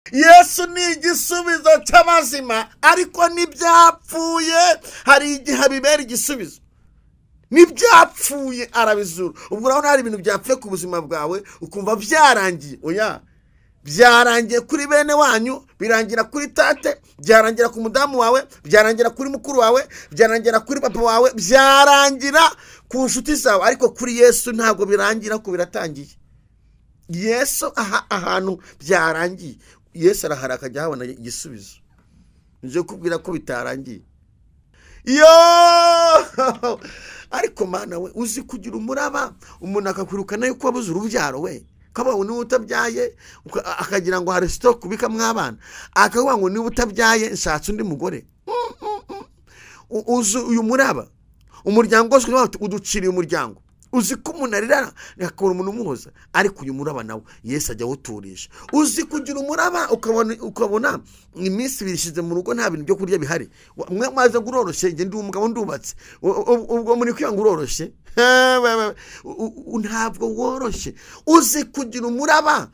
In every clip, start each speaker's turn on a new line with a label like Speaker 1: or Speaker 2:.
Speaker 1: Yesu ni igisubizo cy'amazima, ariko n'ibyapfuye hari igihe bibera igisubizo. N'ibyapfuye arabizura. Ubwo urabona hari ibintu byapfuye ku buzima bwawe ukumva byarangiye. Oya, byarangiye kuri bene wanyu, birangira kuri tate, byarangira ku mudamu wawe, byarangira kuri mukuru wawe, byarangira kuri papa wawe, byarangira ku nshuti zawe, ariko kuri Yesu ntabwo birangira, ko biratangiye. Yesu ahantu byarangiye, Yesu arahara akajya habona igisubizo. Nje kubwira ko bitarangiye. Ariko mana we, uzi kugira umuraba umuntu akakwirukana yuko wabuze urubyaro we, kaba niba utabyaye akagira ngo hari stock kubika mwabana, akavuga ngo niba utabyaye nshatse undi mugore. Uzi uyu muraba umuryango wose uduciriye umuryango. Uzi ko umuntu arira akabona umuntu umuhoza, ariko uyu muraba nawe Yesu ajya awuturisha. Uzi kugira umuraba ukabona iminsi birishize mu rugo nta bintu byo kurya bihari, mwaze nguroroshye, nge ndi umugabo ndubatse, ubwo muri kwiyanga uroroshye, ntabwo woroshye. Uzi kugira umuraba.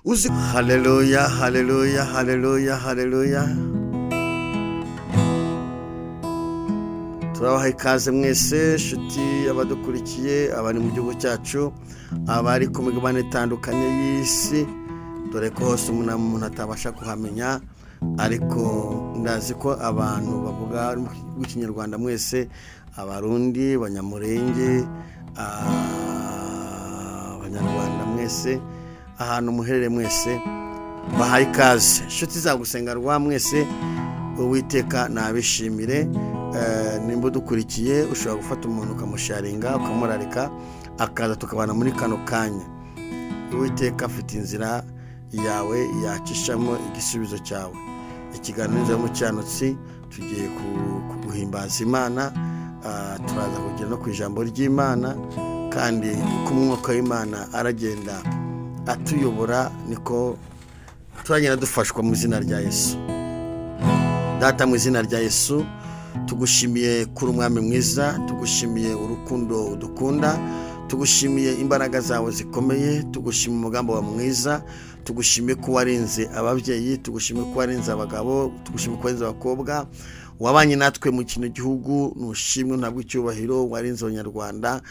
Speaker 1: Uzi. Haleluya, haleluya, haleluya, haleluya. Turabaha ikaze mwese shuti abadukurikiye, abari mu gihugu cyacu, abari ku migabane itandukanye y'isi, dore ko hose umuntu atabasha kuhamenya, ariko ndazi ko abantu bavuga rw'ikinyarwanda mwese, abarundi, abanyamurenge, abanyarwanda mwese, ahantu muherere mwese, bahaye ikaze. Shuti za gusenga rwa mwese, Uwiteka nabishimire. Nimba dukurikiye ushobora gufata umuntu ukamusharinga ukamurarika akaza tukabana muri kano kanya. Uwiteka afite inzira yawe yakishamo igisubizo cyawe. Ikiganiro mu cyanutsi tugiye kuguhimbaza Imana, turaza kugera no ku ijambo ry'Imana, kandi uko umwuka w'Imana aragenda atuyobora niko turagenda dufashwa mu izina rya Yesu. Data, mu izina rya Yesu tugushimiye kuri umwami mwiza, tugushimiye urukundo udukunda, tugushimiye imbaraga zawe zikomeye, tugushimiye umugambi wa mwiza, tugushimiye ko warinze ababyeyi, tugushimiye ko warinze abagabo, tugushimiye ko warinze abakobwa, wabanye natwe mu kino gihugu, nushimwe ntabwo icyubahiro, warinze abanyarwanda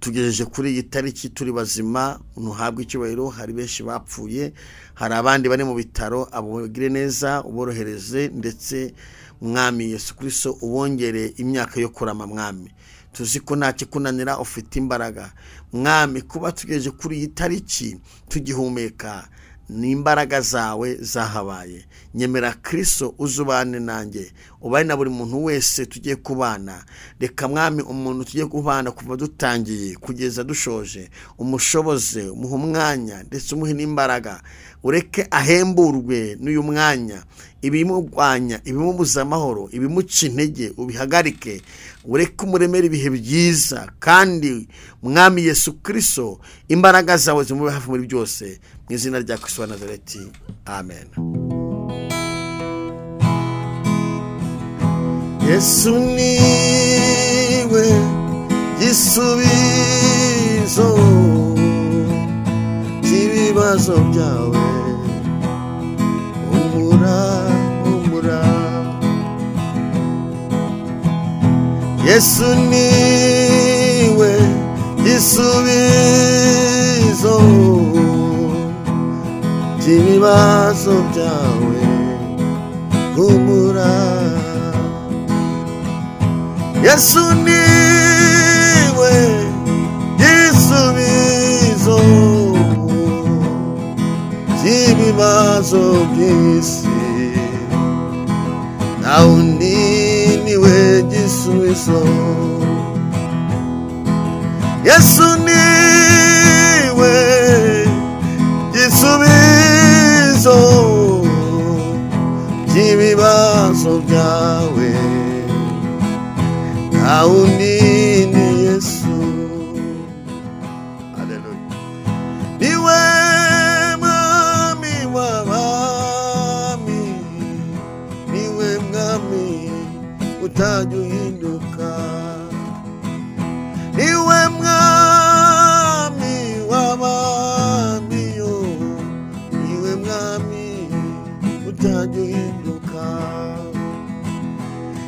Speaker 1: tugejeje kuri iyi tariki turi bazima, ntuhabwe icyubahiro. Hari benshi bapfuye, hari abandi bari mu bitaro, abogire neza, uborohereze, ndetse mwami Yesu Kristo ubongere imyaka yo kurama. Mwami, tuzi ko nta kikunanira, ufite imbaraga mwami. Kuba tugejeje kuri iyi tariki tugihumeka ni imbaraga zawe zahabaye. Nyemera Kristo uzubane nanjye, ubane na buri muntu wese tugiye kubana. Reka mwami umuntu tugiye kubana kuva dutangiye kugeza dushoje umushoboze, umuhe umwanya ndetse umuhe n'imbaraga. Ureke ahemburwe n'uyu mwanya, ibimurwanya, ibimubuza amahoro, ibimuca intege ubihagarike. Ureke umuremere ibihe byiza, kandi mwami Yesu Kristo imbaraga zawe zimube hafi muri byose, mu izina rya Kristo wa Nazareti, amen. Yesu niwe gisubizo cy'ibibazo byawe. Humura, Yesu niwe gisubizo cy'ibibazo byawe. Humura, Yesu niwe gisubizo cy'ibibazo by'isi. Nta wundi niwe gisubizo. Yesu niwe gisubizo cy'ibibazo byawe. Nta wundi ni Yesu. Haleluya. Niwe mwami w'abami, niwe mwami utajya uhinduka. Niwe mwami w'abami, utajya uhinduka.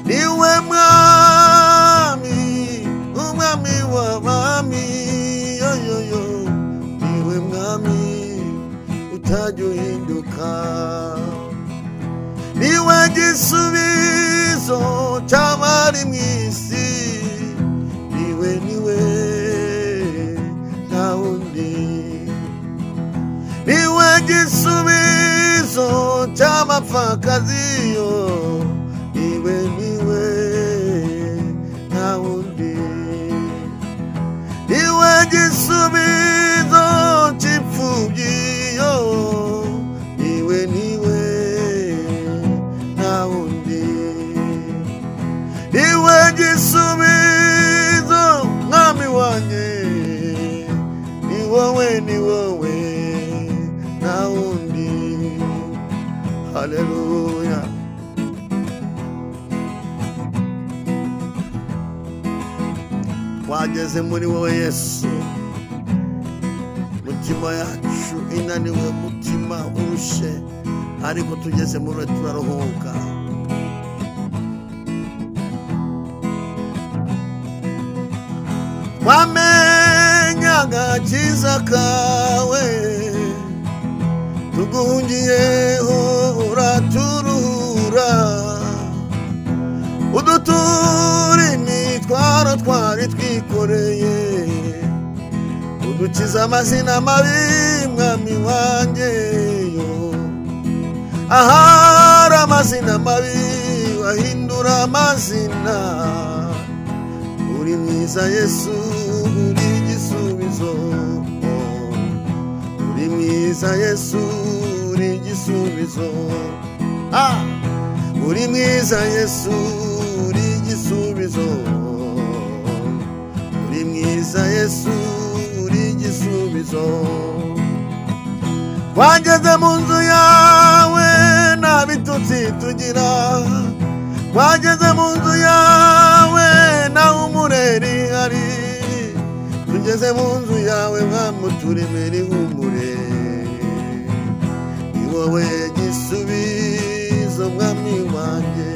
Speaker 1: Niwe mwami, umwami w'abami, yoyoyo, niwe mwami utajya uhinduka. Niwe gisubizo cy'abari mu isi, niwe nta wundi. Niwe gisubizo cy'abapfakazi, niwe nta wundi. Niwe gisubizo cy'imfubyi, niwe nta wundi. Niwe gisubizo mwami wanjye, ni wowe nta wundi. Haleluya. Twageze muri wowe Yesu, mutima yacu inaniwe, mutima urushe, ariko tugeze muri wowe turaruhuka. Wamenyaga agakiza kawe, tuguhungiyeho uraturuhura, udutura imitwaro twari twikoreye, udukiza amazina mabi mwami wanjye, ahari amazina mabi wahindura amazina. Uri mwiza Yesu, uri igisubizo. Uri mwiza Yesu, uri igisubizo. Uri mwiza Yesu, uri igisubizo. Uri mwiza Yesu, uri igisubizo. Twageze mu nzu yawe nta bitutsi tugira, twageze mu nzu yawe nta umureri hari, tugeze mu nzu yawe mwami uturemera ihumure. Ni wowe gisubizo mwami wanjye,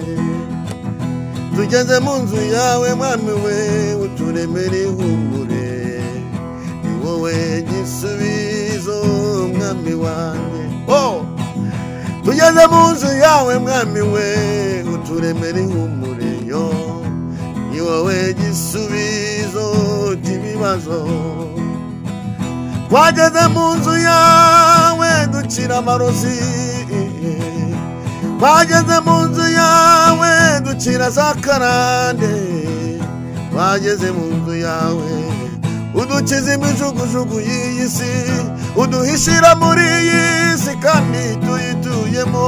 Speaker 1: tugeze mu nzu yawe mwami we uturemera ihumure. Ni wowe gisubizo mwami wanjye, tugeze mu nzu yawe mwami we uturemera ihumure. Ni wowe gisubizo cy'ibibazo. Twageze mu nzu yawe dukira amarozi, twageze mu nzu yawe dukira za karande, twageze mu nzu yawe udukiza imijugujugu y'iyi si, uduhishira muri iyi si kandi tuyituyemo.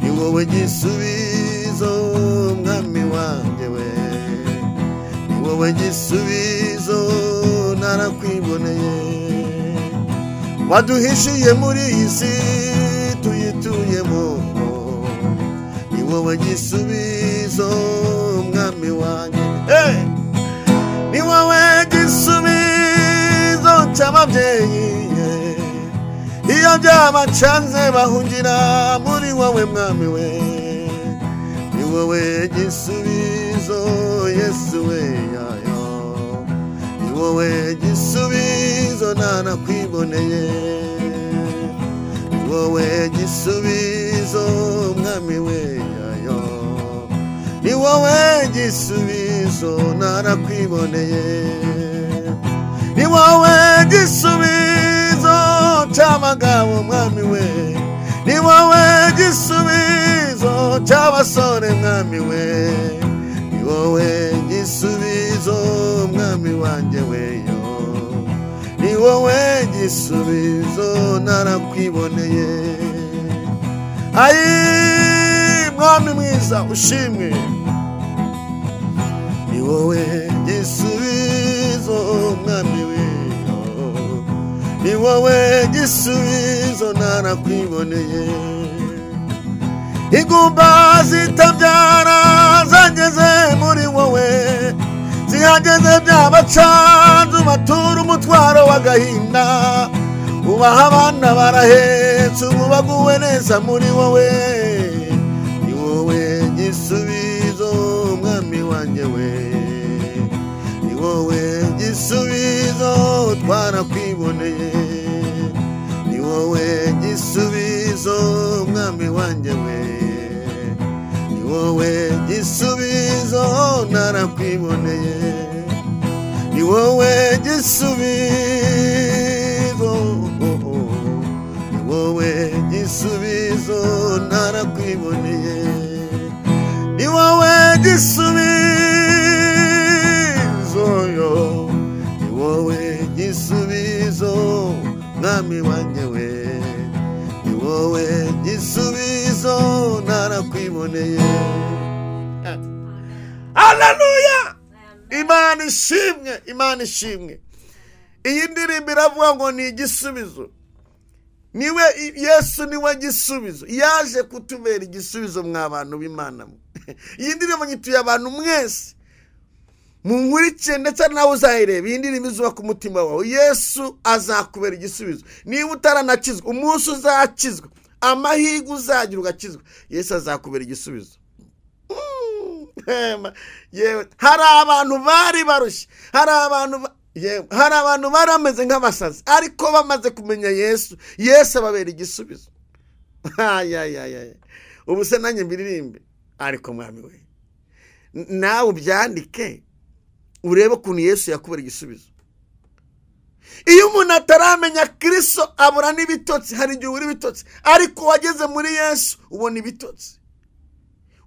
Speaker 1: Ni wowe gisubizo mwami wanjye we, ni wowe gisubizo narakwiboneye. Waduhishiye muri iyi si tuyituyemo, ni wowe gisubizo mwami wanjye. Ni wowe gisubizo cy'ababyeyi, iyo byabacanze bahungira muri wowe mwami we. Ni wowe gisubizo Yesu we, ni wowe gisubizo narakwiboneye. Ni wowe gisubizo mwami we, ni wowe gisubizo narakwiboneye. Ni wowe gisubizo cy'abagabo mwami we, ni wowe gisubizo cy'abasore mwami we. Ni wowe gisubizo mwami wanjye weyo, ni wowe gisubizo narakwiboneye. Mwami mwiza ushimwe, ni wowe gisubizo mwami weyo, ni wowe gisubizo narakwiboneye. Ingumba zitabyara zageze muri wowe, zihageze byabacanze ubatura umutwaro w'agahinda. Ubaha abana barahetse ubu naguwe neza muri wowe, ni wowe gisubizo mwami wanjye we, ni wowe gisubizo twarakwiboneye, ni wowe gisubizo mwami wanjye we, ni wowe gisubizo narakwiboneye, ni wowe gisubizo, ni wowe gisubizo narakwiboneye, ni wowe gisubizo yo, ni wowe gisubizo mwami wanjye we, ni wowe gisubizo narakwiboneye. Haleluya! Imana ishimwe, Imana ishimwe. Iyi ndirimbo iravuga ngo ni igisubizo. Niwe Yesu niwe gisubizo, yaje kutubera igisubizo mw'abantu b'Imana. Iyi ndirimbo nyituye abantu mwese munkurikiye ndetse nawe uzayireba. Iyi ndirimbo izuba ku mutima wawe. Yesu azakubera igisubizo. Niba utaranakizwa, umunsi uzakizwa, amahirwe uzagira ugakizwa, Yesu azakubera igisubizo. Hari abantu bari barushye, hari abantu bari bameze nk'abasazi, ariko bamaze kumenya Yesu, Yesu ababera igisubizo. Ubu se nanjye mbiririmbe, ariko mwami we, nawe ubyandike urebe ukuntu Yesu yakubera igisubizo. Iyo umuntu ataramenya Kristo abura n'ibitotsi, hari igihe uri bitotsi, ariko wageze muri Yesu ubona ibitotsi.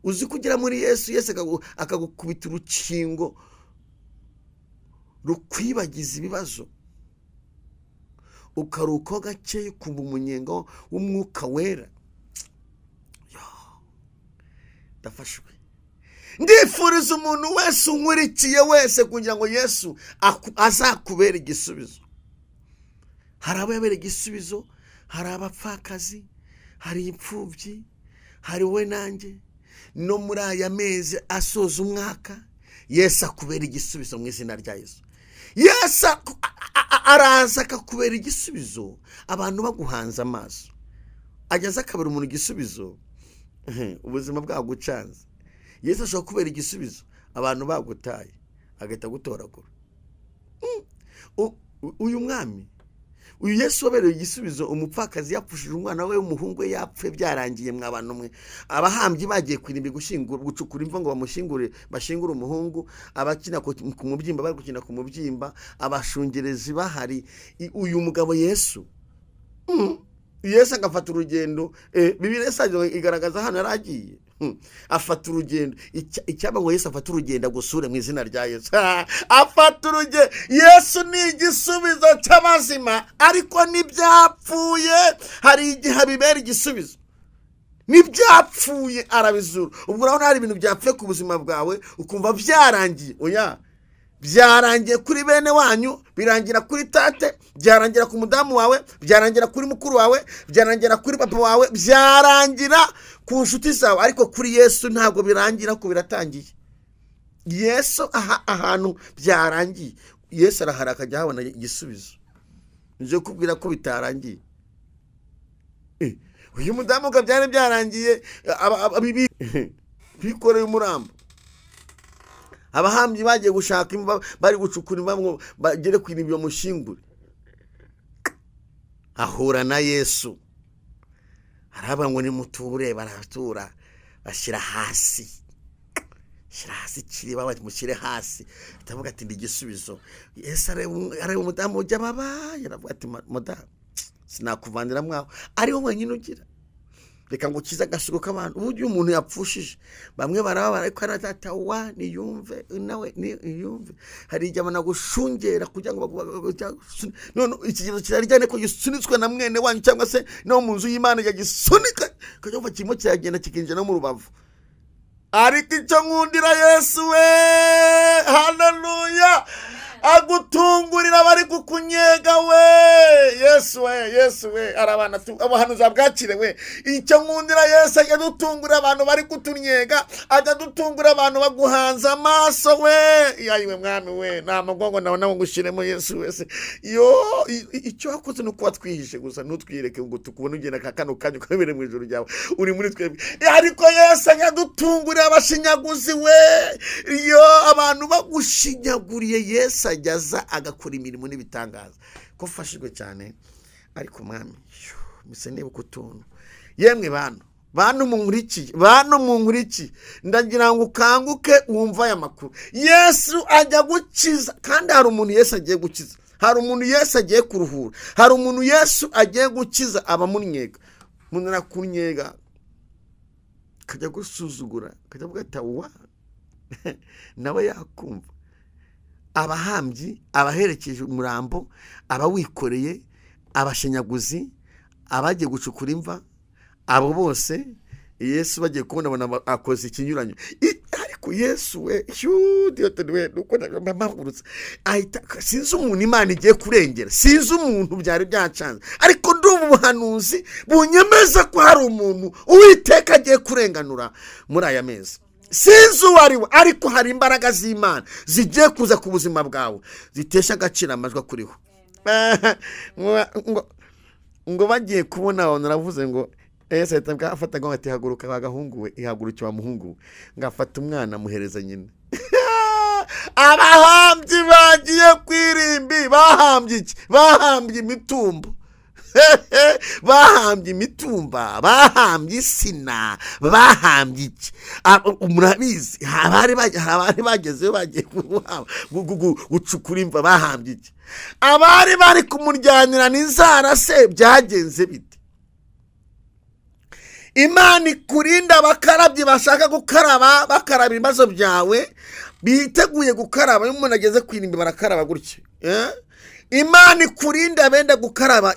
Speaker 1: Uzi kugira muri Yesu, Yesu akagukubita urukingo rukwibagiza ibibazo, ukaruko gake kumva umunyengo w'umwuka wera. Ndafashwe. Ndifuriza umuntu wese unkurikiye wese kugira ngo Yesu azakubera igisubizo. Hari ababera igisubizo, hari abapfakazi, hari imfubyi, hari we nanjye. No muri aya mezi asoza umwaka, Yesu akubera igisubizo mu izina rya Yesu. Yesu araza akakubera igisubizo, abantu baguhanze amaso. Ageze akabera umuntu igisubizo, ubuzima bwagucanze. Yesu ashobora kubera igisubizo, abantu bagutaye, agahita gutoragura. Uyu mwami, uyu Yesu wabereye igisubizo, umupfakazi yapfushije umwana we w'umuhungu we yapfuye byarangiye mw'abantu mwe. Abahambyi bagiye kwirimbi gucukura imva ngo bamushingure, bashingure umuhungu, abakina ku mubyimba bari gukina ku mubyimba, abashungerezi bahari. Uyu mugabo Yesu, Yesu agafata urugendo, Bibiliya igaragaza hano yaragiye. Afata urugendo, icyaba ngo Yesu afata urugendo agusure mu izina rya Yesu. Afata urugendo. Yesu ni igisubizo cy'abazima, ariko n'ibyapfuye hari igihe bibera igisubizo. N'ibyapfuye arabizura. Ubwo urabona hari ibintu byapfuye ku buzima bwawe ukumva byarangiye. Oya, byarangiye kuri bene wanyu, birangira kuri tate, byarangira ku mudamu wawe, byarangira kuri mukuru wawe, byarangira kuri papa wawe, byarangira ku nshuti zawe, ariko kuri Yesu ntabwo birangira, ko biratangiye. Yesu ahantu byarangiye, Yesu arahara akajya habona igisubizo. Nje kubwira ko bitarangiye. Uyu mudamu ga byari byarangiye, bikoreye umurambo. Abahambyi bagiye gushaka imva, bari gucukura imva ngo bagere ku irimbi bamushingure. Ahura na Yesu, araba ngo nimutubure, baratura bashyira hasi, shyira hasi kiriba bamushyire hasi. Atavuga ati ndi igisubizo. Yesu areba umudamu ujya babaye, aravuga ati mudamu, sinakuvandira mwaho, ari wowe wenyine ugira. Reka ngo kiza gasuko k'abantu. Uburyo umuntu yapfushije, bamwe barabara, ariko aratata wa niyumve, nawe niyumve. Hari igihe banagushungera kugira ngo none ikigezo kirarijyane ko gisunitswe na mwene wanyu, cyangwa se no mu nzu y'Imana yagisunika, kajya kuva kimwe kiragenda kikinjira no mu rubavu. Ariko icyo nkundira Yesu we, haleluya, agutungurira abari kukunyega we. Yesu we arabana abahanuza bwakire we. Icyo nkundira Yesu ajya dutungurira abantu bari kutunyega, ajya dutungurira abantu baguhanza amaso we. Yayiwe mwami we, nta magongo nawe ngushiremo Yesu wese. Icyo wakoze nuko watwihishe gusa, ntutwireke ngo tukubone ugenda kakano kanyu kabere mu ijuru ryawe uri muri twebwe. Ariko Yesu ajya dutungurira abashinyaguzi we. Abantu bagushinyaguriye Yesu ajyaza agakora imirimo n'ibitangaza. Ko fashijwe cyane. Ariko mwami mise niba kutuntu yemwe bantu munkuriki ndagira ngo ukanguke wumva aya makuru. Yesu ajya gukiza, kandi hari umuntu Yesu agiye gukiza, hari umuntu Yesu agiye kuruhura, hari umuntu Yesu agiye gukiza abamunyega. Umuntu arakunyega kajya gusuzugura, kajya bwatawa nawe yakumva. Abahambyi, abaherekeje umurambo, abawikoreye, abashenyaguzi, abagiye gucukura imva, abo bose Yesu bagiye kubona akoze ikinyuranyo. Ariko Yesu we nuko mpamagurutse ahita, sinzi umuntu Imana igiye kurengera, sinzi umuntu byari byacanze, ariko ndumva ubuhanuzi bunyemeza ko hari umuntu Uwiteka agiye kurenganura muri aya mezi. Sinzi uwo ari we, ariko hari imbaraga z'Imana zigiye kuza ku buzima bwawe zitesha agaciro amajwi akuriho. Ngo bagiye kubona abantu navuze ngo Yesu ahita afata ngo ati haguruka bagahungu we, ihagurukiye wa muhungu ngafata umwana muhereza nyine. Abahambyi bagiye kwirimbi, bahambye iki? Bahambye imitumba. Bahambye imitumba, bahambye isina, bahambye iki? Murabizi abari bagezeyo bagiye gucukura imva, bahambye iki? Abari bari kumuryanira n'inzara se byagenze bite? Imana ikurinda abakarabyi bashaka gukaraba, bakaraba ibibazo byawe, biteguye gukaraba. Iyo umuntu ageze kwirimbi barakaraba gutya. Imana ikurinda benda gukaraba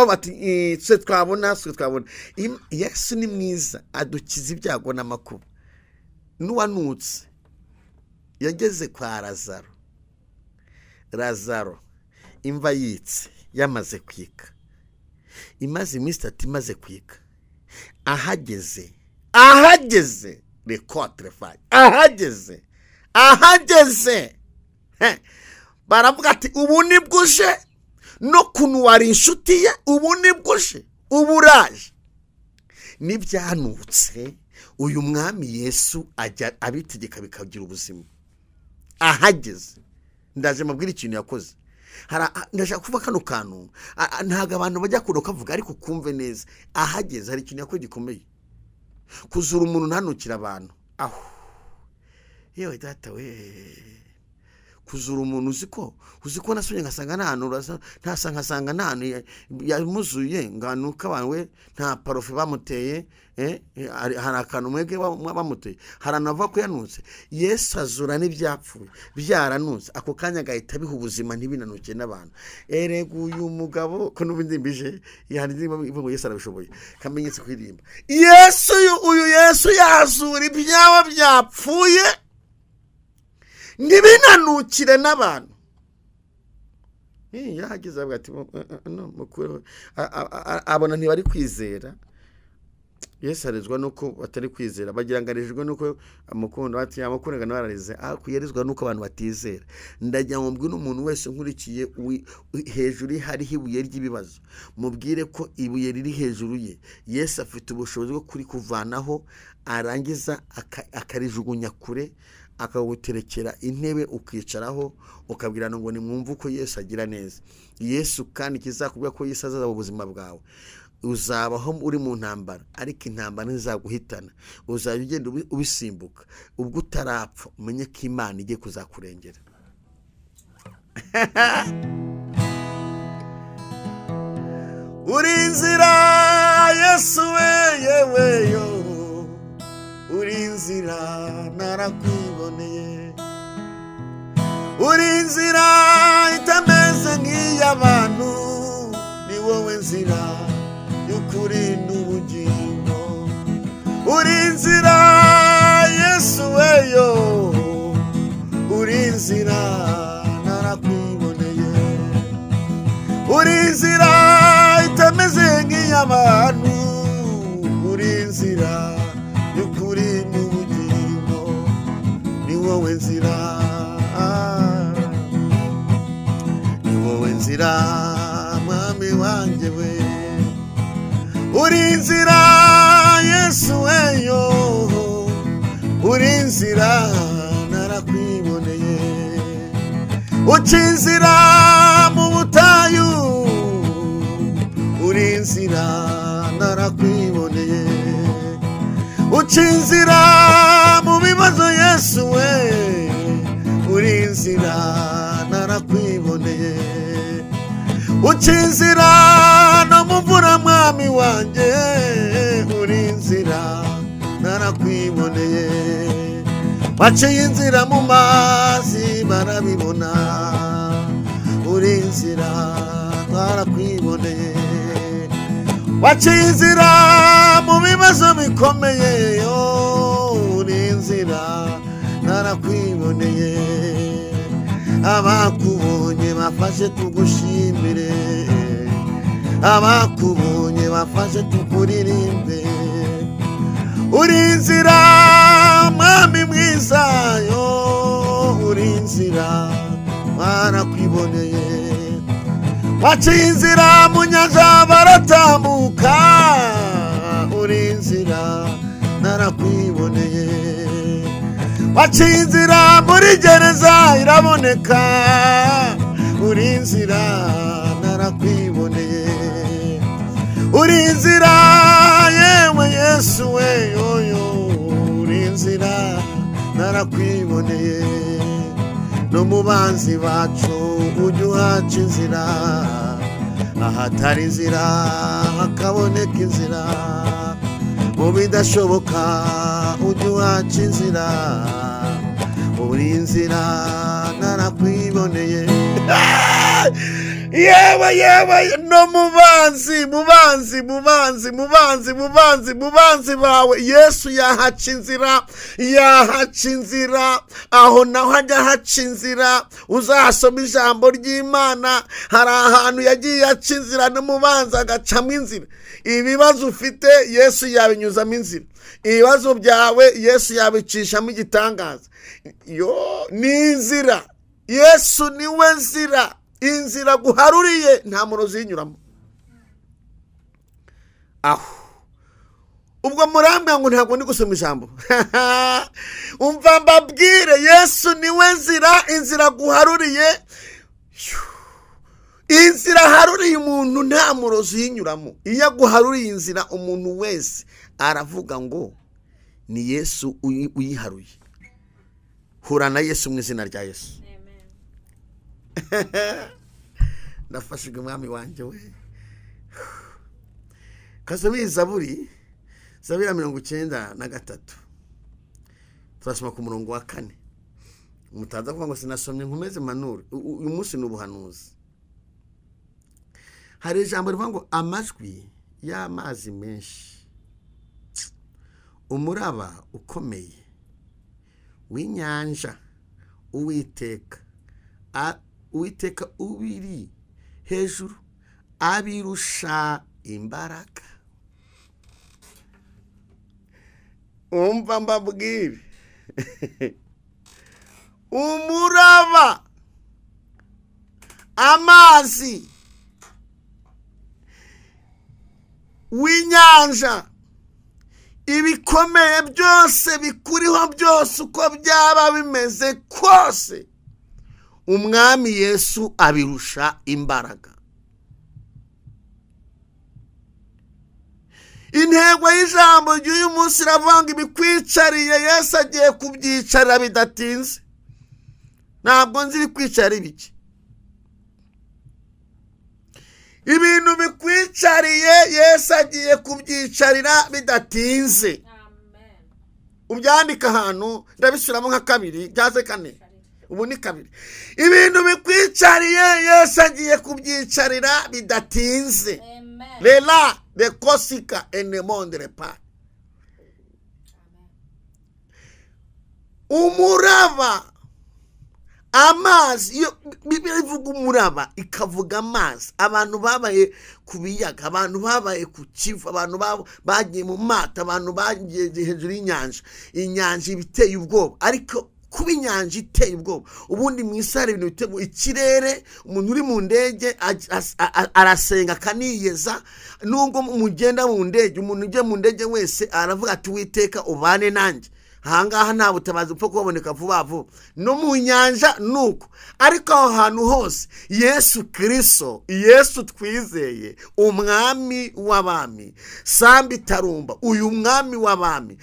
Speaker 1: bati tse twabona. Yesu ni mwiza, adukiza ibyago n'amakuba. N'uwanutse yageze kwa Lazaro imva yitse yamaze kwika, imaze iminsi 3 imaze kwika. Ahageze rekotre fay, ahageze baravuga ati ubu nibwuje, no kunu wari inshuti ye ubu nibwuje, uburaje. Nibyanutse uyu mwami Yesu ajya abitegeka bikagira ubuzima. Ahageze ndaje mabwira ikintu yakoze. Ndashaka kuva kano kantu ntaga abantu bajya kuroka vuga, ariko kumve neza. Ahageze hari ikintu yakoze gikomeye. Kuzura umuntu ntanukira abantu. Yewe data we, kuzura umuntu uziko nasubye ngasanga ntasanga nta yamuzuye nganuka abantu we, nta parofe bamuteye, hari akantu mwege bamuteye, haranava ko yanutse. Yesu azura n'ibyapfuye byaranutse, ako kanya gahita biha ubuzima ntibinanuke n'abantu. Erega uyu mugabo ko n'ubindimbije yandimba ngo Yesu arabishoboye, kamenyetse kwirimba. Uyu Yesu yazura ibyawe byapfuye ntibinanukire n'abantu. Yagize avuga ati abona ntibari kwizera. Yesu arizwa nuko batari kwizera, bagira ngo arijwe nuko amukunda, bati amukundaga nararize. Kuyerizwa nuko abantu batizera. Ndagira ngo mbwire umuntu wese nkurikiye hejuru hari ibuye ry'ibibazo, mubwire ko ibuye riri hejuru ye Yesu afite ubushobozi bwo kuri kuvanaho, arangiza akarijugunya kure, akaguterekera intebe ukicaraho, ukabwirana ngo nimwumve uko Yesu agira neza. Yesu kandi kizakubwira ko Yesu azaza mu buzima bwawe. Uzabaho uri mu ntambara, ariko intambara ntizaguhitana. Uzajya ugenda ubisimbuka. Ubwo utarapfa umenye ko Imana igiye kuzakurengera. Uri inzira Yesu we, yewe yo, uri inzira narakwiboneye. Uri inzira itameze nk'iy'abantu, ni wowe nzira y'ukuri n'ubugingo. Uri inzira Yesu we yo, uri inzira narakwiboneye. inzira itameze nk'iy'abantu, uri inzira y'ukuri n'ubugingo, ni wowe nzira, ni wowe nzira mwami wanjye we, uri inzira Yesu weyo, uri inzira narakwiboneye, uca inzira mu butayu, uri inzira narakwiboneye, uca inzira mu bibazo Yesu we, uri inzira narakwiboneye, uca inzira no mu mvura mwami wanjye, uri inzira narakwiboneye, waciye inzira mu mazi barabibona, uri inzira twarakwiboneye, waciye inzira mu bibazo bikomeye, uri inzira narakwiboneye, abakubonye bafashe tugushimire, abakubonye bafashe tukuririmbe, uri inzira mwami mwiza yo, uri inzira barakwiboneye, waciye inzira mu nyanja baratambuka, uri inzira narakwiboneye, waciye inzira muri gereza iraboneka, uri inzira narakwiboneye, uri inzira yewe Yesu we yoyo, uri inzira narakwiboneye, no mu banzi bacu ujya uhaca inzira, ahatari inzira hakaboneka inzira, mu bidashoboka ujya uhaca inzira, uri inzira narakwiboneye, yewe no mubanzi bawe Yesu yahaca inzira, aho naho hajya haca inzira, uzasoma ijambo ry'Imana, hari ahantu yagiye haca inzira no mubanzi agacamo inzira, ibibazo ufite Yesu yabinyuzamo inzira, ibibazo byawe Yesu yabicishamo igitangaza, ni inzira, Yesu niwe nzira, inzira guharuriye nta murozi yinyuramo. Aho ubwo murambwa ngo ntabwo ndi gusoma ijambo, umva mbabwire, Yesu niwe nzira, inzira guharuriye, inzira haruriye umuntu nta murozi yinyuramo. Iyo guharuriye inzira umuntu wese aravuga ngo ni Yesu uyiharuye. Hura na Yesu mu izina rya Yesu. Ndafashijwe mwami wanjye we. Kasobi Zaburi 93 turasoma ku murongo wa 4. Mutaza kuvuga ngo sinasomye nkomeze manure, uyu munsi n'ubuhanuzi. Hari ijambo rivuga ngo amajwi y'amazi menshi, umuraba ukomeye w'inyanja, Uwiteka ubiri hejuru abirusha imbaraga. Umva mbabwire, umuraba, amazi w'inyanja, ibikomeye byose bikuriho byose uko byaba bimeze kose, umwami Yesu abirusha imbaraga. Intego y'ijambo ry'uyu munsi iravuga ibikwicariye Yesu agiye kubyicarira bidatinze. Ntabwo nzi ibikwicarira ibiki. Ibintu bikwicariye Yesu agiye kubyicarira bidatinze. Ubyandika ahantu ndabisubiramo nka 2 cyangwa 4. Ubu ni 2. Ibintu bikwicariye Yesu agiye kubyicarira bidatinze. Lela de kosika ene monde pa. Umuraba, amazi, iyo Bibiliya ivuga umuraba ikavuga amazi, abantu babaye ku biyaga, abantu babaye ku kivu, abantu bagiye mu mato, abantu bagiye hejuru y'inyanja, inyanja ibiteye ubwoba. Ariko kuba inyanja iteye ubwoba, ubundi mu isi hari ibintu biteye ikirere. Umuntu uri mu ndege arasenga akaniyeza, nubwo mugenda mu ndege, umuntu ugiye mu ndege wese aravuga ati Uwiteka ubane nanjye. Ahangaha nta butabazi upfa kuboneka vuba vuba, no mu nyanja nuko. Ariko aho hantu hose Yesu Kristo, Yesu twizeye, umwami w'abami, Sambi Tarumba, uyu mwami w'abami,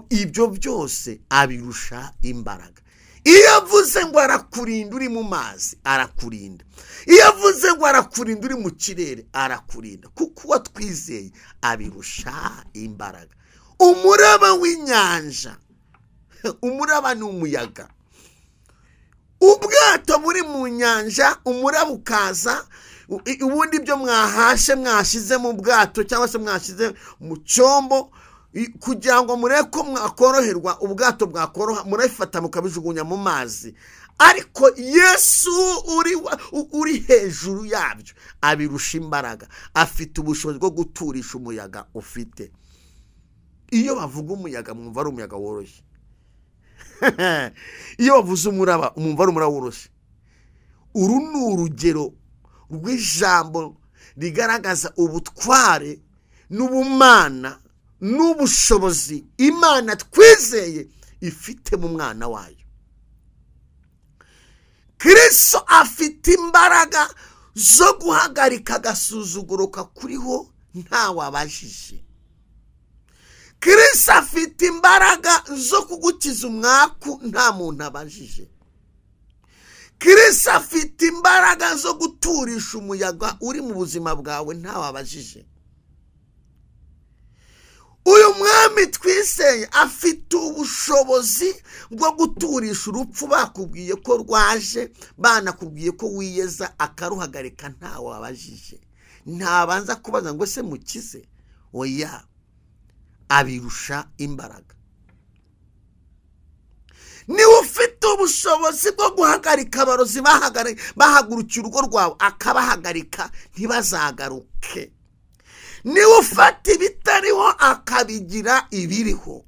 Speaker 1: ibyo byose abirusha imbaraga. Iyo avuze ngo arakurinda uri mu mazi, arakurinda. Iyo avuze ngo arakurinda uri mu kirere, arakurinda, kuko uwo twizeye abirusha imbaraga. Umuraba w'inyanja, umuraba ni umuyaga. Ubwato buri mu nyanja, umuraba ukaza, ubundi byo mwahashe mwashize mu bwato cyangwa se mwashize mu cyombo, kugira ngo mureko mwakoroherwa, ubwato bwakoroha, murafata mukabijugunya mu mazi. Ariko Yesu uri hejuru yabyo abirusha imbaraga, afite ubushobozi bwo guturisha umuyaga ufite. Iyo bavuga umuyaga mwumva ari umuyaga woroshye. Iyo bavuze umuraba mwumva ari umuraba woroshye. Uru ni urugero rw'ijambo rigaragaza ubutware n'ubumana n'ubushobozi Imana twizeye ifite mu mwana wayo. Kristo afite imbaraga zo guhagarika agasuzuguro kakuriho nta wabajije. Kristo afite imbaraga zo kugukiza umwaku nta muntu abajije. Kristo afite imbaraga zo guturisha umuyaga uri mu buzima bwawe nta wabajije. Uyu mwami twiseye afite ubushobozi bwo guturisha urupfu bakubwiye ko rwaje, banakubwiye ko wiyeza akaruhagarika nta wabajije. Ntabanza kubaza ngo se mukize, oya, abirusha imbaraga. Niwe ufite ubushobozi bwo guhagarika abarozi bahagurukira urugo rwawe, akabahagarika ntibazagaruke. Niwe ufata ibitariho akabigira ibiriho.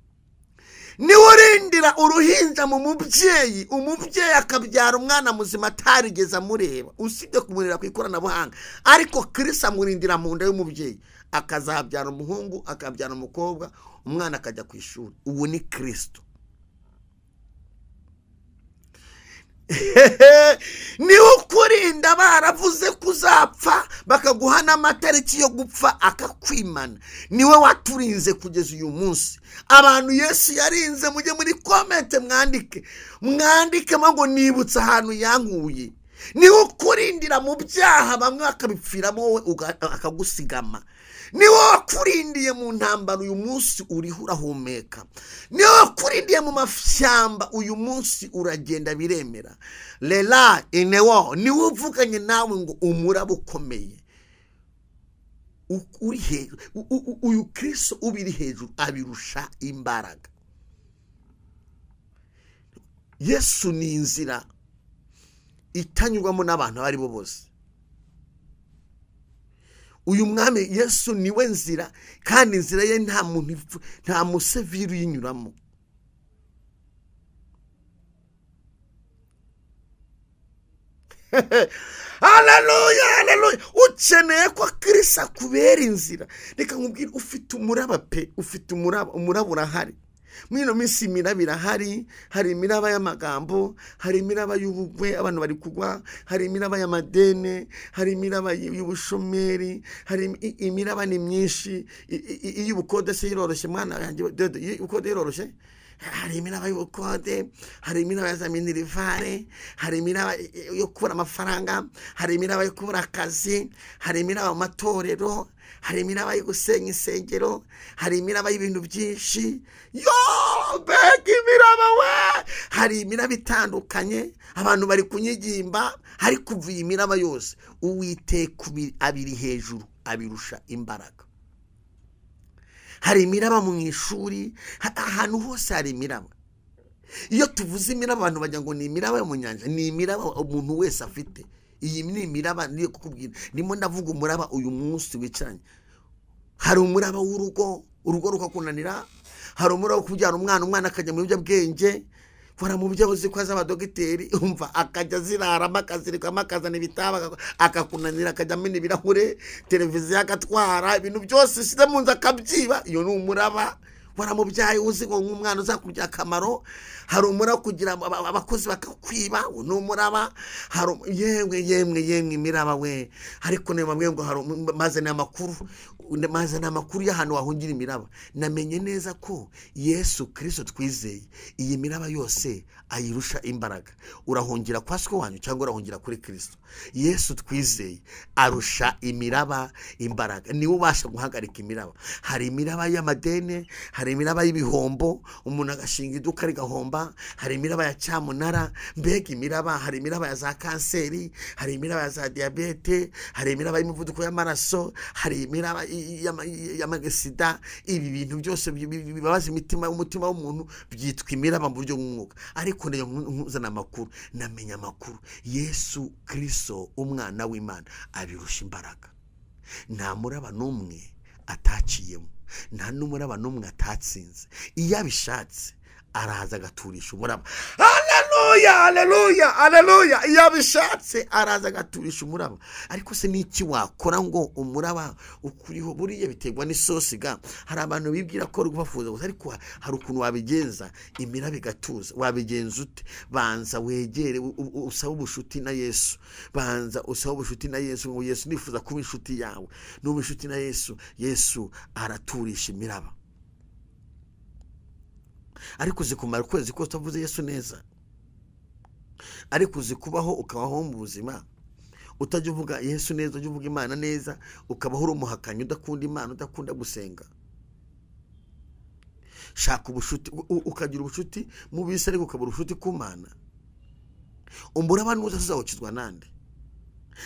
Speaker 1: Niwe urindira uruhinja mu mubyeyi, umubyeyi akabyara umwana muzima atarigeze amureba, usibye kumurira ku ikoranabuhanga. Ariko Kristo amurindira mu nda y'umubyeyi, akazabyara umuhungu, akabyara umukobwa, umwana akajya ku ishuri. Ubu ni Kristo. Niwe ukurinda baravuze kuzapfa bakaguha n'amatariki yo gupfa akakwimana. Niwe waturinze kugeza uyu munsi. Abantu Yesu yarinze, mujye muri kommente mwandike ngo nibutse ahantu yankuye. Niwe ukurindira mu byaha bamwe bakabipfiramo, wowe akagusigama. Niwe wakurindiye mu ntambara, uyu munsi uriho urahumeka. Niwe wakurindiye mu mashyamba, uyu munsi uragenda biremera. Lela inewo, niwe uvuganye nawe ngo umuraba ukomeye uri hejuru. Uyu Kristo ubiri hejuru abirusha imbaraga. Yesu ni inzira itanyurwamo n'abantu abari bo bose. Uyu mwami Yesu niwe nzira, kandi inzira ye nta museviri uyinyuramo. Haleluya, haleluya. Ukeneye ko Kristo akubera inzira, reka nkubwire, ufite umuraba pe, ufite umuraba urahari. Mwino minsi imiraba irahari. Hari imiraba y'amagambo, hari imiraba y'ubugwe abantu bari kugwa, hari imiraba y'amadene, hari imiraba y'ubushomeri, hari imiraba ni myinshi. Iy'ubukode se iroroshye mwana yanjye, ubukode iroroshye. Hari imiraba y'ubukode, hari imiraba ya minirivare, hari imiraba yo kubura amafaranga, hari imiraba yo kubura akazi, hari imiraba mu matorero, hari imiraba yo gusenya insengero, hari imiraba y'ibintu byinshi. Yo, mbega imiraba we! Hari imiraba itandukanye, abantu bari kunyigimba. Hari kuva iyi miraba yose, Uwiteka abiri hejuru abirusha imbaraga. Hari imiraba mu ishuri, ahantu hose hari imiraba. iyo tuvuze imiraba abantu bajya ngo ni imiraba yo mu nyanja, ni imiraba umuntu wese afite. Iyi ni imiraba niyo kukubwira, ndimo ndavuga umuraba uyu munsi wicaranye. Hari umuraba w'urugo, urugo rukakunanira. Hari umuraba wo kubyara umwana akajya mu biyobyabwenge, waramubye uzi ko az'abadogiteri, umva akajya zirarama akazirikamo akazana ibitaba akakunanira, akajya amena ibirahure, televiziyo agatwara, ibintu byose usize mu nzu akabyiba. Iyo ni umuraba. Waramubyaye uzi ngo nk'umwana uzakubya akamaro. Hari umuraba kugira abakozi bakakwiba, ni umuraba. Yemwe imiraba we. Ariko niba mbwe ngo mazana amakuru y'ahantu wahungira imiraba. Namenye neza ko Yesu Kristo twizeye iyi miraba yose ayirusha imbaraga. Urahungira kwa so wanyu cyangwa urahungira kuri Kristo? Yesu twizeye arusha imiraba imbaraga. Niwe ubasha guhagarika imiraba. Hari imiraba y'amadene, hari imiraba y'ibihombo, umuntu agashinga iduka rigahomba. Hari imiraba ya cyamunara, mbega imiraba. Hari imiraba ya za kanseri, hari imiraba ya za diabete, hari imiraba y'imivuduko y'amaraso, hari imiraba y'amagesida. Ibi bintu byose bibabaza umutima w'umuntu byitwa imiraba mu buryo bw'umwuka. Ariko niyo nkuzana amakuru, namenya amakuru. Yesu Kristo umwana w'Imana abirusha imbaraga. Nta muraba n'umwe ataciyemo, nta n'umuraba n'umwe atatsinze. Iyo abishatse araza agaturisha umuraba. Haleluya. Iyo abishatse araza agaturisha umuraba. Ariko se niki wakora ngo umuraba ukuriho? Buriya biterwa n'isosi ga. Hari abantu bibwira ko rubafuza gusa, ariko hari ukuntu wabigenza imiraba igatuza. Wabigenza ute? Banza wegere usaba ubushuti na Yesu. Banza usaba ubushuti na Yesu, ngo Yesu nifuza kuba inshuti yawe. Nuba inshuti na Yesu, Yesu araturisha imiraba. Ariko uzi kumara ukwezi kose utavuze Yesu neza? Ariko uzi kubaho ukabaho mu buzima utajya uvuga Yesu neza, ujya uvuga Imana neza, ukabaho uri umuhakanyi, udakunda Imana, udakunda gusenga? Shaka ubushuti, ukagira ubushuti mu bisi, ariko ukabura ubushuti ku Mana. Umuraba nuza uzawukizwa nande?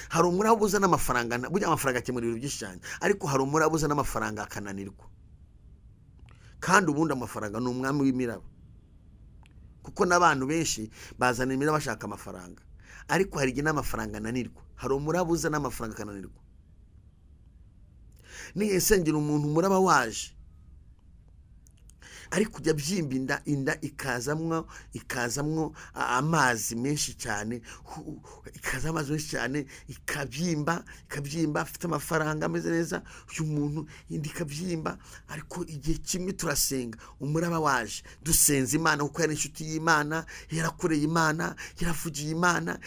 Speaker 1: Hari umuraba uza n'amafaranga, burya amafaranga akemura ibintu byinshi cyane, ariko hari umuraba uza n'amafaranga akananirwa. Kandi ubundi amafaranga ni umwami w'imiraba, kuko n'abantu benshi bazana imiraba bashaka amafaranga, ariko hari igihe n'amafaranga ananirwa. Hari umuraba uza n'amafaranga akananirwa. Niye sengera umuntu umuraba waje, ariko kujya byimba inda ikazamwo amazi menshi cyane, ikabyimba afite amafaranga ameze neza, uyu muntu indi ikabyimba. Ariko igihe kimwe turasenga, umuraba waje, dusenza Imana kuko yari inshuti y'Imana, yarakoreye Imana, yaravugiye Imana,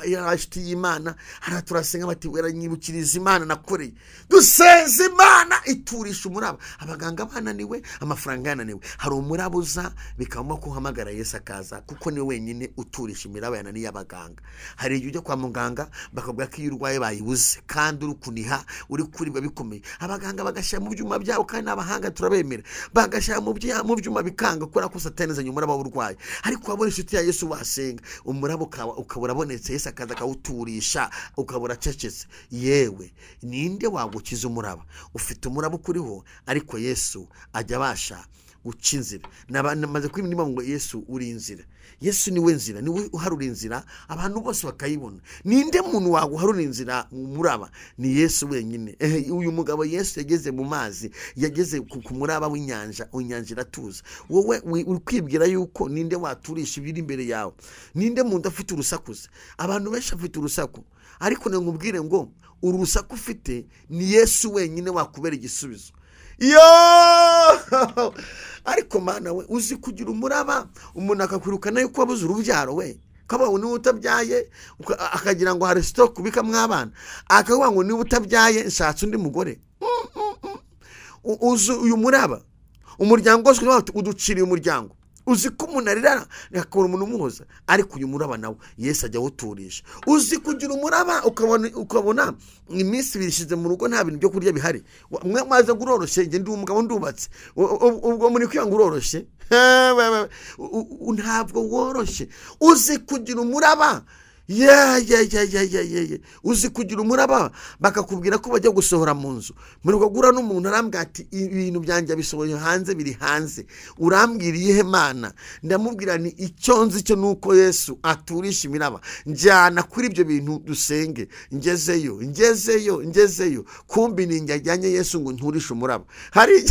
Speaker 1: yari inshuti y'Imana. Hara turasenga bati weranyibukiriza Imana nakoreye. Dusenza Imana iturisha umuraba. Abaganga bananiwe, amafaranga yananiwe. Hari umurabuza bikaba ko uhamagara Yesu akaza, kuko ni wenyine uturisha imiraba yananiye abaganga. Hari igihe ujya kwa muganga bakabwira ko iyo urwaye bayibuze, kandi uri kuniha, uri kuribwa bikomeye. Abaganga bagashyira mu byuma byabo, kandi n'abahanga turabemera, bagashyira mu byuma bikanga, kubera ko Satani azanye umuraba w'urwaye. Ariko wabona inshuti ya Yesu wasenga, umuraba ukabura abonetse, Yesu akaza akawuturisha, ukabura cecetse. Yewe ninde wagukiza umuraba? Ufite umuraba ukuriho, ariko Yesu ajya abasha guca inzira. Namaze kwimba ngo Yesu uri inzira. Yesu niwe nzira, niwe uharura inzira, abantu bose bakayibona. Ninde muntu waguharura inzira mu muraba? Ni Yesu wenyine. Uyu mugabo Yesu yageze mu mazi, yageze ku muraba w'inyanja, inyanja iratuza. Wowe ukwibwira yuko ninde waturisha ibiri imbere yawe? Ninde muntu afite urusakuza? Abantu benshi afite urusaku, ariko nkubwire ngo urusaku ufite ni Yesu wenyine wakubera igisubizo. Ariko Mana we, uzi kugira umuraba, umuntu akakwirukana yuko wabuze urubyaro we, kabaho niba utabyaye, akagira ngo hari stock bikamwe abana, akavuga ngo niba utabyaye nshatse undi mugore. Uzi uyu muraba, umuryango wose uduciriye umuryango. Uzi ko umuntu arira akabona umuntu umuhoza, ariko uyu muraba nawe Yesu ajya awuturisha. Uzi kugira umuraba ukabona iminsi bishize mu rugo nta bintu byo kurya bihari, mwe maze nguroroshye, nge ndi umugabo ndubatse, ubwo muri kwanga uroroshye? Ntabwo woroshye. Uzi kugira umuraba uzi kugira umuraba bakakubwira ko bajya gusohora mu nzu muri kugura n'umuntu arambwira ati ibintu byanjye bisohoye hanze biri hanze urambwiriye he mana ndamubwira ni icyo nzi cyo nuko Yesu aturisha imiraba njyana kuri ibyo bintu dusenge ngezeyo kumbi ninjyanye Yesu ngo nturishe umuraba hari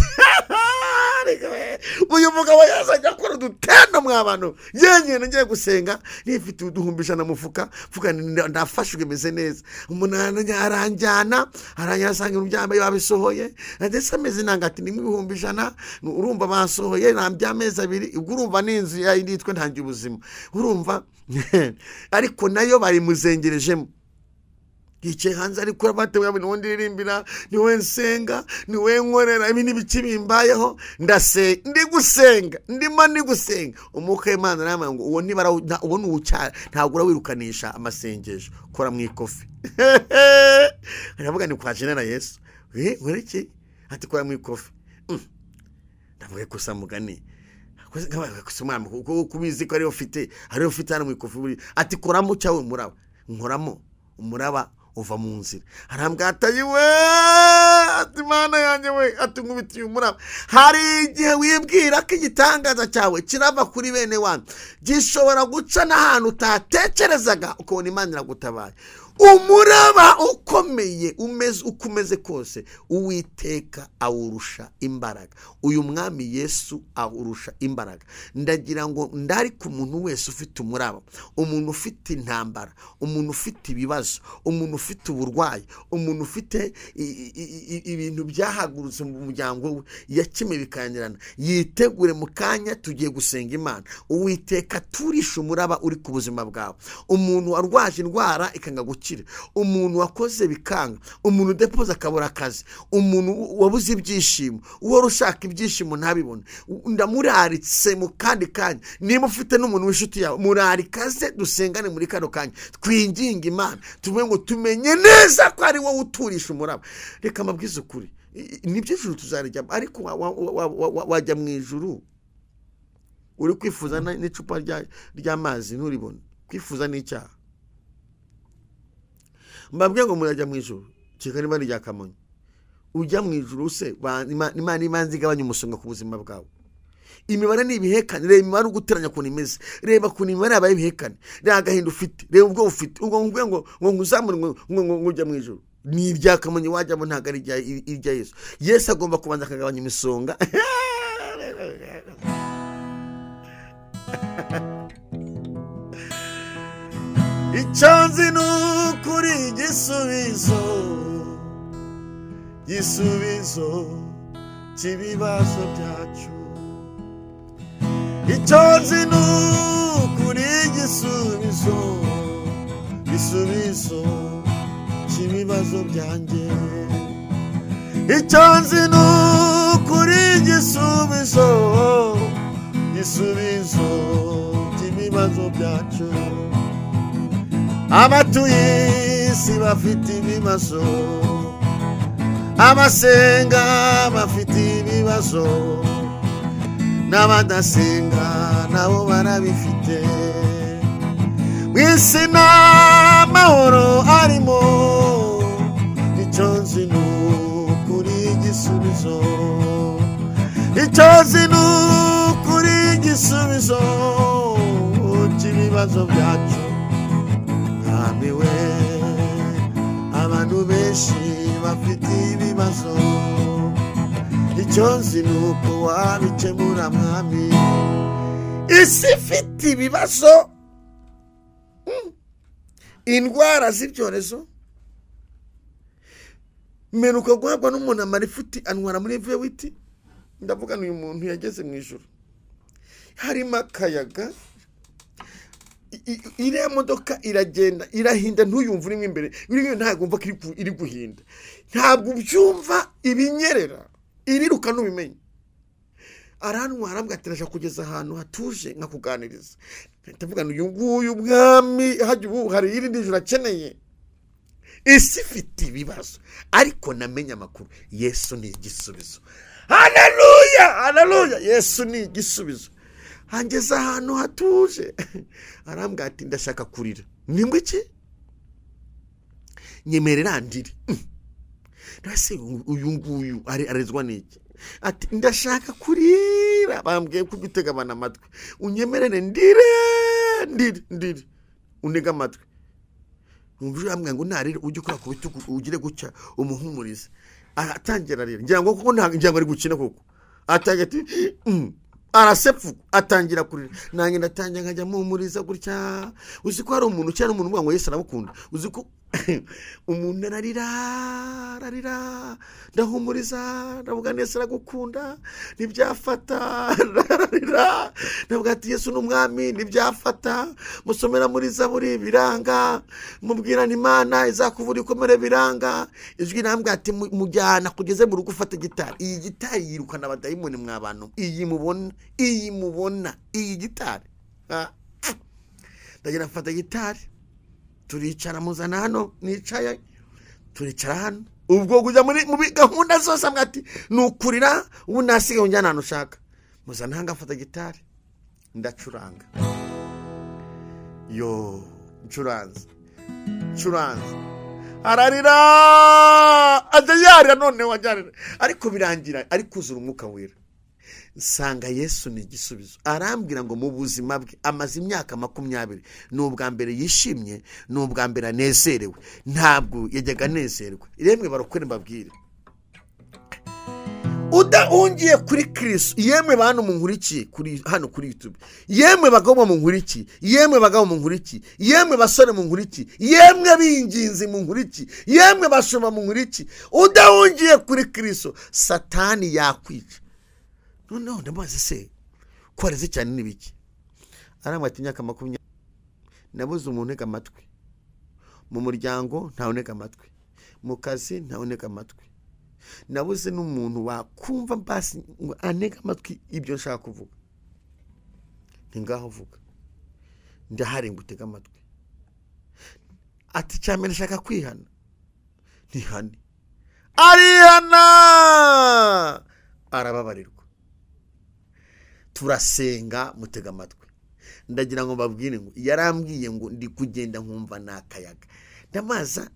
Speaker 1: uyu mugabo yazajya akora udutendo mw'abantu yenyine ngiye gusenga nifite uduhumbisha na mufuka mvuga ndafashwe meze neza umuntu aranjyana asanga ibintu byambaye babisohoye ndetse ameze nangati ni ibihumbishana urumva basohoye nambya amezi 2 ubwo urumva n'inzu yitwe ntangiye ubuzima urumva ariko nayo bari muzengerejemo gice hanze ariko abatewe n'undi ririmbira niwe nsenga niwe nkorera ibintu bikibimbayeho ndi gusenga umuka Imana nama ngo uwo nibara uwo n'ucyara ntagura wirukanisha amasengesho kora mu ikofi aravuga ni kwa Jenera Yesu ureke ati kora mu ikofi ndavuga ko samugani kusumama kubizi ko ari ufite hano mu ikofi ati koramo cyawe muraba nkoramo umuraba uva mu nzira arambwataye we ati Mana yanjye we ati nkubitiye umuraba hari igihe wibwira ko igitangaza cyawe kirava kuri bene wanyu gishobora guca n'ahantu utatekerezaga ukabona Imana iragutabaye umuraba ukomeye ukumeze kose Uwiteka awurusha imbaraga uyu mwami Yesu awurusha imbaraga ndagira ngo ndari ku muntu wese ufite umuraba umuntu ufite intambara umuntu ufite ibibazo umuntu ufite uburwayi umuntu ufite ibintu byahagurutse mu muryango we yakime bikanirana yitegure mu kanya tugiye gusenga Imana Uwiteka turisha umuraba uri ku buzima bwawe umuntu warwaje indwara ikanga umuntu wakoze bikanga umuntu depoza akabura akazi umuntu wabuze ibyishimo uwo rushaka ibyishimo ntabibone ndamuraritse mu kandi kanya niba ufite n'umuntu w'inshuti yawe murarikaze dusengane muri kano kanya twinginga Imana tuvuge ngo tumenye neza ko ari wowe uturisha umuraba reka mabwize ukuri nibyo ijuru tuzarya ariko wajya mu ijuru uri kwifuza n'icupa ry'amazi nturibone kwifuza n'icyaha mbabwiye ngo murajya mu ijuru kika niba rya Kamonyi ujya mu ijuru se Imana imanzi igabanya umusonga ku buzima bwawe imibare ni ibihekane reba imibare uguteranya kuntu imeze reba kuntu imibare yabaye ibihekane reba agahinda ufite reba ubwo ufite ubwo ngubwe ngo nguzamure ngo ujya mu ijuru ni irya Kamonyi wajyamo ntabwo ari irya Yesu agomba kubanza akagabanya imisonga icyanzi n'ukuri igisubizo cy'ibibazo byacu icyanzi n'ukuri igisubizo cy'ibibazo byanjye icyanzi n'ukuri igisubizo cy'ibibazo byacu abatuye isi bafite ibibazo abasenga bafite ibibazo n'abadasenga nabo barabifite w'isi n'amahoro arimo icyo nzi n'ukuri igisubizo cy'ibibazo byacu we abantu benshi bafite ibibazo icyo nzi nuko wabikemura mwami isi ifite ibibazo indwara z'ibyorezo meruka guhabwa n'umuntu amarifuti anwara muri vewiti ndavuga n'uyu muntu yageze mu ijuru harimo akayaga iriya modoka iragenda irahinda ntuyumva urimo imbere biriya ntabwo umva ko iri guhinda ntabwo ubyumva ibinyerera iriruka n'ubimenye arantwara mbwatiraje kugeza ahantu hatuje nkakuganiriza ndavuga n'uyu nguyu mwami hajya ubu hari irindi joro akeneye isi ifite ibibazo ariko namenye amakuru Yesu ni igisubizo haleluya Yesu ni igisubizo hangeze ahantu hatuje arambwira ati ndashaka kurira nimba iki nyemerera ndiri nase uyu nguyu arezwa niki ati ndashaka kurira bambwiye kubitega bana amatwi unyemerere ndire unega amatwi umvira amwe ngo narire ujye ukora ku bitugu ugire gucya umuhumurize atangira rero ngira ngo kuko nta ngira ngo ari gukina koko atangira ati arasepfu atangira kurira nange ndatangira nkajya muhumuriza gutya uzi ko hari umuntu cyane umuntu ngo Yesu arabukunda uzi ko umuntu ararira ndahumuriza ndavuga Yesu aragukunda nibyafata ararira ndavuga ati Yesu n'umwami nibyafata musomera muri Zaburi biranga mubwirana Imana izakuvura ikomere biranga ijwi nambwa ati mujyana kugeze mu rugo ufata gitari iyi gitari yirukana abadayimoni mwabantu iyi mubona iyi gitari ndagira mfata gitari turicara muzana hano nicaye turicara hano ubwo kujya muri gahunda zose amwati nukurira ubu nasigaye unjyana hano ushaka muzana hanga afata gitari ndacuranga yo curanze ararira ajya none wajyana ariko birangira ari kuzura umwuka wera nsanga Yesu ni igisubizo arambwira ngo mu buzima bwe amaze imyaka 20 n'ubwa mbere yishimye n'ubwa mbere anezerewe ntabwo yajyaga anezerwa iremwe barokore mbabwire udahungiye kuri Kristo yemwe bantu mu nkurikiye kuri hano kuri YouTube yemwe bagabo mu nkurikiye yemwe bagabo mu nkurikiye yemwe basore mu nkurikiye yemwe binginzi mu nkurikiye yemwe bashoma mu nkurikiye udahungiye kuri Kristo Satani yakwica noneho ndabaza se kwareze cyane nibiki aramwati imyaka 20 nabuze umuntu ntega amatwi mu muryango ntawoneka amatwi mu kazi ntawoneka amatwi nabuze n'umuntu wakumva basi aneka amatwi ibyo nshaka kuvuga ntingaho vuga ndahari ngutega amatwi ati cyamene nshaka kwihana ntihane arihana arababarirwa turasenga mutega amatwi ndagira ngo babwire ngo yarambwiye ngo ndi kugenda nkumva nakayaga ndamaza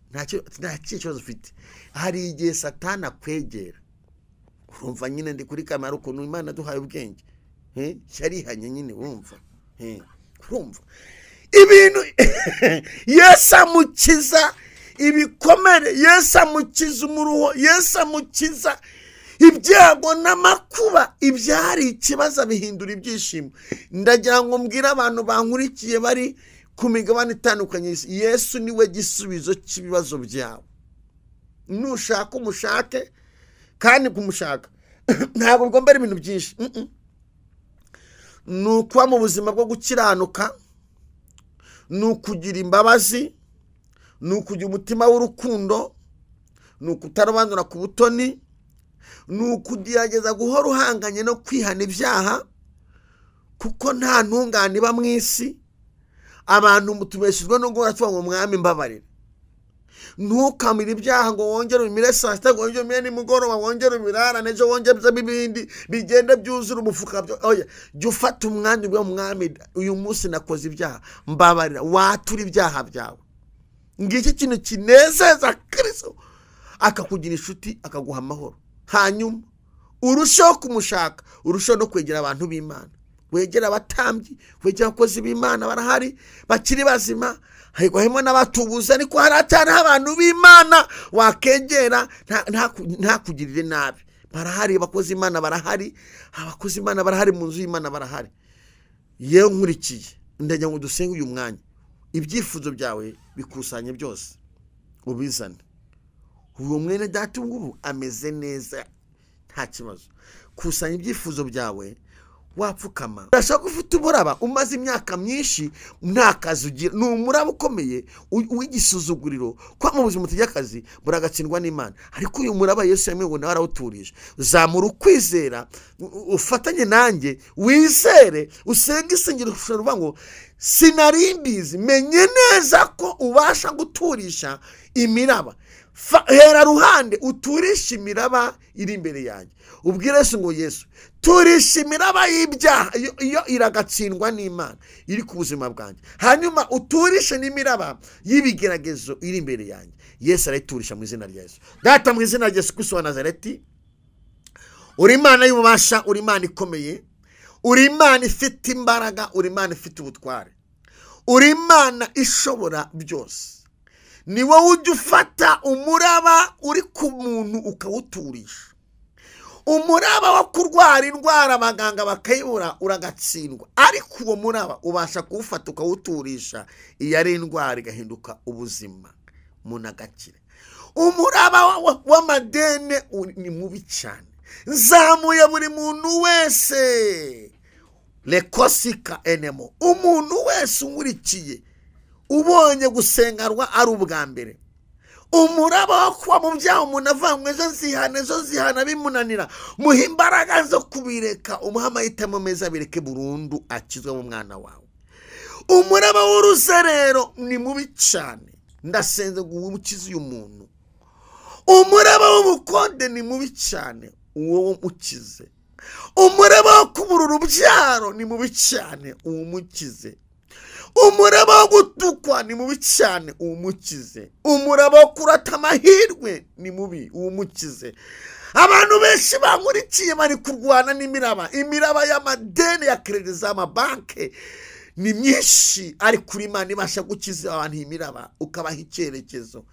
Speaker 1: nta kibazo ufite hari igihe Satani akwegera urumva nyine ndi kuri kamera ukuntu Imana duhaye ubwenge yarihanye nyine wumva urumva ibintu Yesu amukiza ibikomere Yesu amukiza umuruho Yesu amukiza ibyago n'amakuba ibyari ikibazo bihindura ibyishimo ndagira ngo mbwira abantu bankurikiye bari ku migabane itandukanye Yesu niwe gisubizo cy'ibibazo byawe nushaka umushake kandi kumushaka ntabwo ngombera ibintu byinshi nuko mu buzima bwo gukiranuka nukugira imbabazi nukugira umutima w'urukundo nukutarobanura ku butoni nukugerageza guhora uhanganye no kwihana ibyaha kuko nta ntungane iba mu isi abantu mutubeshejwe no guhora mu mwami mbabarira ntukamira ibyaha ngo wongere umire saa sita ngo wongere umire nimugoroba wongere umirarane ejo wongere ibindi bigenda byuzura umufuka oya jya ufata umwanya ubwo mwami uyu munsi nakoze ibyaha mbabarira watura ibyaha byawe ngiki kintu kinezeza Kristo akakugira inshuti akaguha amahoro hanyuma urushaho kumushaka urushaho no kwegera abantu b'Imana wegera abatambyi wegera abakozi b'Imana barahari bakiri bazima hego n'abatubuza ariko haratana abantu b'Imana wakegera nta kugirire nabi barahari abakozi Imana barahari abakozi Imana barahari mu nzu y'Imana barahari yewe nkurikiye ndajya ngo dusenge uyu mwanya ibyifuzo byawe bikusanye byose ubizane uwo mwene data ngubu ameze neza nta kibazo kusanya ibyifuzo byawe wapfukama urashaka ufite umuraba umaze imyaka myinshi nta kazi ugira n'umuraba ukomeye w'igisuzuguriro kwa mu buzima tujyakazi buragatsindwa n'Imana ariko uyu muraba Yesu yamwe nawe arawuturije zamura ukwizera ufatanye nanjye wizere usenge isengero ushobora ngo sinarimbizi menye neza ko ubasha guturisha imiraba hera ruhande uturisha imiraba iri imbere yanjye, ubwire Yesu ngo Yesu turisha imiraba y'ibyaha iyo iragatsindwa n'Imana iri ku buzima bwanjye, hanyuma uturishe n'imiraba y'ibigeragezo iri imbere yanjye. Yesu arayiturisha mu izina rya Yesu. Data, mu izina rya Yesu Kristo wa Nazareti, uri Imana y'ububasha, uri Imana ikomeye, uri Imana ifite imbaraga, uri Imana ifite ubutware, uri Imana ishobora byose. Ni wowe ujya ufata umuraba uri ku muntu ukawuturisha, umuraba wo kurwara indwara abaganga bakayibura uragatsindwa, ariko uwo muraba ubasha kuwufata ukawuturisha iyo ari indwara igahinduka ubuzima, umuntu agakira. Umuraba w'amadeni ni mubi cyane, nzamuye buri muntu wese lekosika enemo, umuntu wese unkurikiye ubonye gusengarwa ari ubwa mbere, umuraba wo kuba mu byaha umuntu avanywe ejo nzihana bimunanira, muhe imbaraga zo kubireka, umuhe amahitamo meza bireke burundu, akizwe mu mwana wawe. Umuraba w'uruzerero ni mubi cyane, ndasenze ngo ukize uyu muntu. Umuraba w'ubukonde ni mubi cyane, uwo umukize. Umuraba wo kubura urubyaro ni mubi cyane, umukize. Umuraba wo gutukwa ni mubi cyane, umukize. Umuraba wo kurata amahirwe ni mubi, umukize. Abantu benshi bankurikiye bari kurwana n'imiraba, imiraba y'amadeni ya credit z'amabanke ni myinshi, ariko kuri Imana ibasha gukiza abantu imiraba, ukabaha icyerekezo.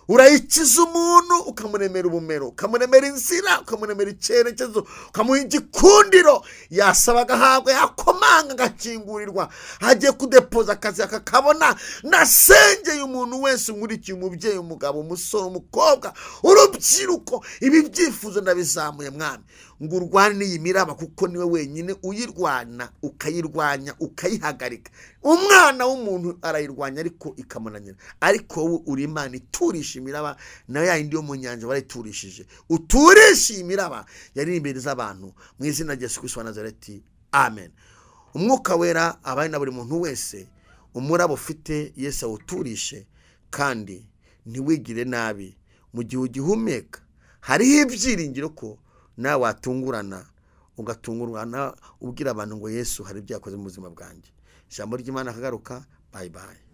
Speaker 1: Urayikiza umuntu ukamuremera ubumero, ukamuremera inzira, ukamuremera icyerekezo, ukamuha igikundiro, yasabaga ahabwa, yakomanga agakingurirwa, hagiye kudepoza akazi akakabona. Nasengeye umuntu wese unkurikiye, umubyeyi, umugabo, umusore, umukobwa, urubyiruko, ibi byifuzo ndabizamuye Mwami, ngo urwane n'iyi miraba, kuko niwe wenyine uyirwana, ukayirwanya, ukayihagarika. Umwana w'umuntu arayirwanya ariko ikamunanira, ariko wowe uri Imana iturisha imiraba, nayo yayindi yo mu nyanja warayiturishije. Uturisha imiraba yari imbere z'abantu, mu izina rya Yesu Kristo wa Nazareti, amen. Umwuka wera abaye na buri muntu wese, umuraba ufite Yesu awuturishe, kandi ntiwigire nabi. Mu gihe ugihumeka hariho ibyiringiro ko nawe watungurana, ugatungurana ubwira abantu ngo Yesu hari ibyo yakoze mu buzima bwanjye. Ijambo ry'Imana akagaruka. Bye bye.